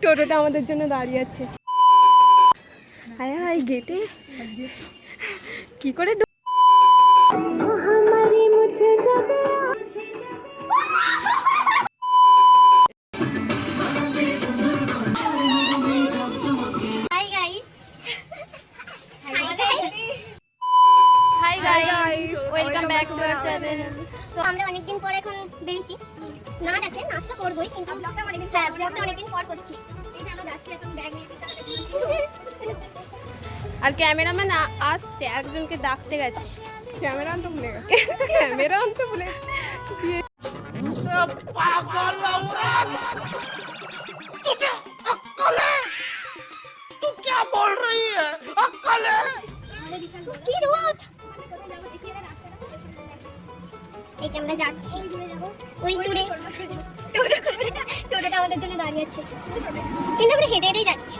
টোটোটা আমাদের জন্য দাঁড়িয়ে আছে। হায় হায় গেটে কি করে তো আমরা অনেকদিন পর এখন বেরিয়েছি, নাচ আছে, নাচ তো করবোই, কিন্তু ব্লগটা অনেকদিন পর করছি। এই যে আমরা যাচ্ছি এখন ব্যাগ নিয়ে, আর ক্যামেরাম্যান আসছে, একজনকে ডাকতে গেছে। ক্যামেরা আনতে ভুলে গেছে, ক্যামেরা আনতে ভুলে গেছে। পাগল औरत, तुझे अक्कल है? तू क्या बोल रही है? अक्कल है? কি রোদ! এই যে আমরা যাচ্ছি ওই দূরে, টোটোটা আমাদের জন্য দাঁড়িয়ে আছে, কিন্তু আমরা হেঁটে হেঁটেই যাচ্ছি।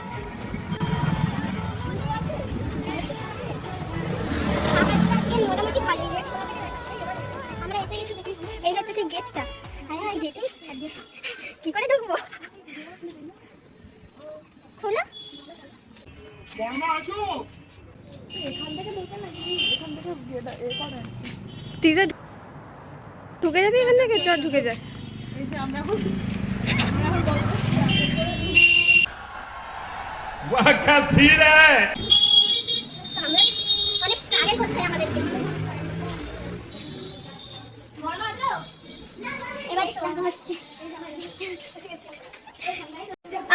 মোটামুটি ভালোই গেট, আমরা এসে গেছি। এই হচ্ছে সেই গেটটা। হ্যাঁ এই গেটে কি করে ঢুকবো? খোলা ঢুকে যাবি এখান থেকে? চল ঢুকে যায়। অনেক স্ট্রাগল করতে হয় আমাদেরকে। এবার দেখা হচ্ছে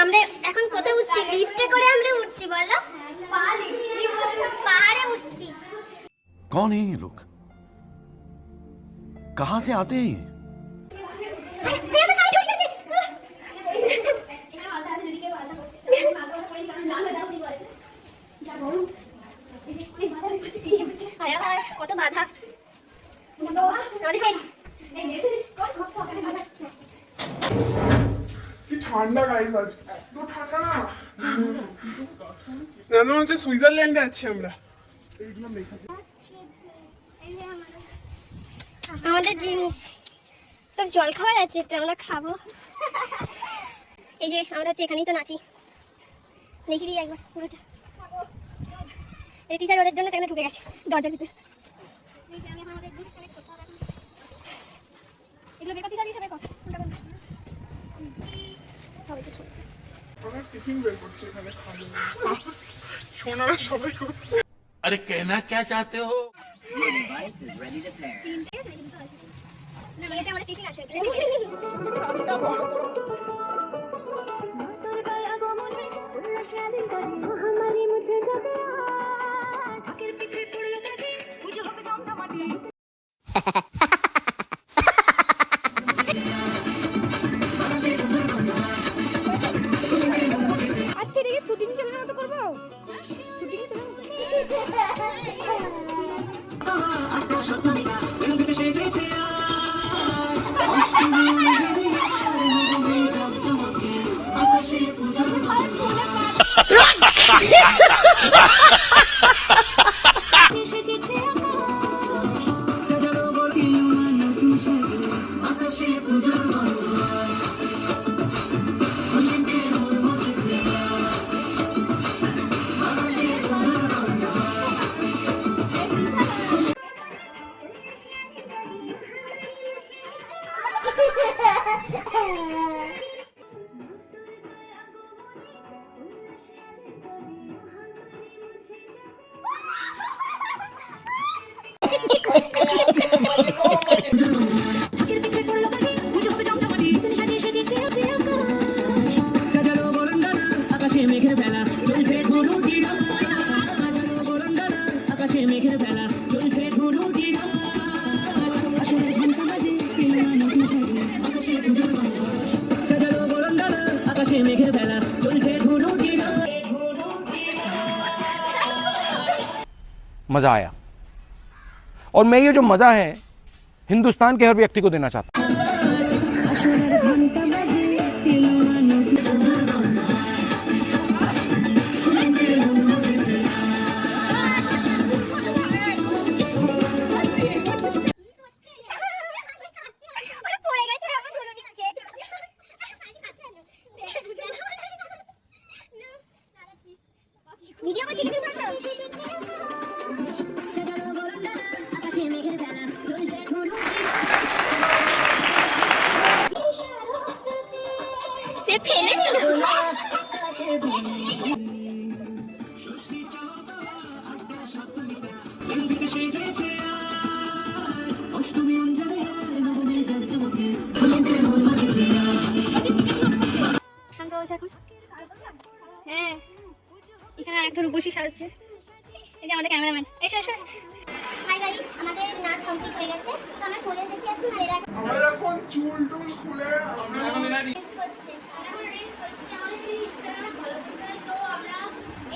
আমরা এখন কোথায় উঠছি? লিফটে করে আমরা উঠছি, বলো? পাহাড়ে উঠছি। कौन है ये लोग? कहां से आते हैं ये? কত বাধা! ঠান্ডা গাইস, আজ এত ঠান্ডা না, মনে হচ্ছে সুইজারল্যান্ডে আছি আমরা। আমাদের জিনিস সব জল খাওয়ার আছে, তো আমরা খাবো। এই যে আমরা হচ্ছে এখানেই তো নাচি, দেখি দিই একবার পুরোটা। এই টিচার ওদের জন্য সেখানে ঢুকে গেছে দরজার ভিতরে। এগুলো বের করতে যাবি সবাই কর। আমরা টিফিন বের করছি এখানে খাবো। সোনারা সবাই খুব। अरे कहना क्या चाहते हो? না মানে এটা আমাদের টিফিন আছে। আচ্ছা রে, শুটিং চলে না তো করবো? শুটিং চলে मज़ा आया, और मैं ये जो मज़ा है हिंदुस्तान के हर व्यक्ति को देना चाहता हूँ। সে ফেলে দিল। চলছে এখন। হ্যাঁ, এখানে একটা রূপসী সাজছে। এই যে আমাদের ক্যামেরাম্যান। এসো এসো। হাই গাইস, আমাদের নাচ কমপ্লিট হয়ে গেছে, তো আমরা চলে এসেছি এখন। আর এরা আমরা এখন চুল টুল খুলে আমরা এখন রিলস করছে। আমরা রিলস করছি, আমাদের যদি ইনস্টাগ্রামে ফলো করতে হয় তো আমরা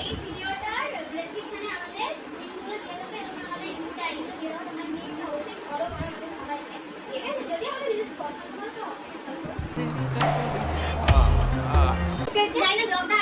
এই ভিডিওটার ডেসক্রিপশনে আমাদের লিংকগুলো দিয়ে দেবো এবং আমাদের ইনস্টা আইডিগুলো দিয়ে দেবো। তোমরা গিয়ে অবশ্যই ফলো করো আমাদের সবাইকে, ঠিক আছে? যদি আমাদের রিলস পছন্দ করো তো জানি না ব্লগটা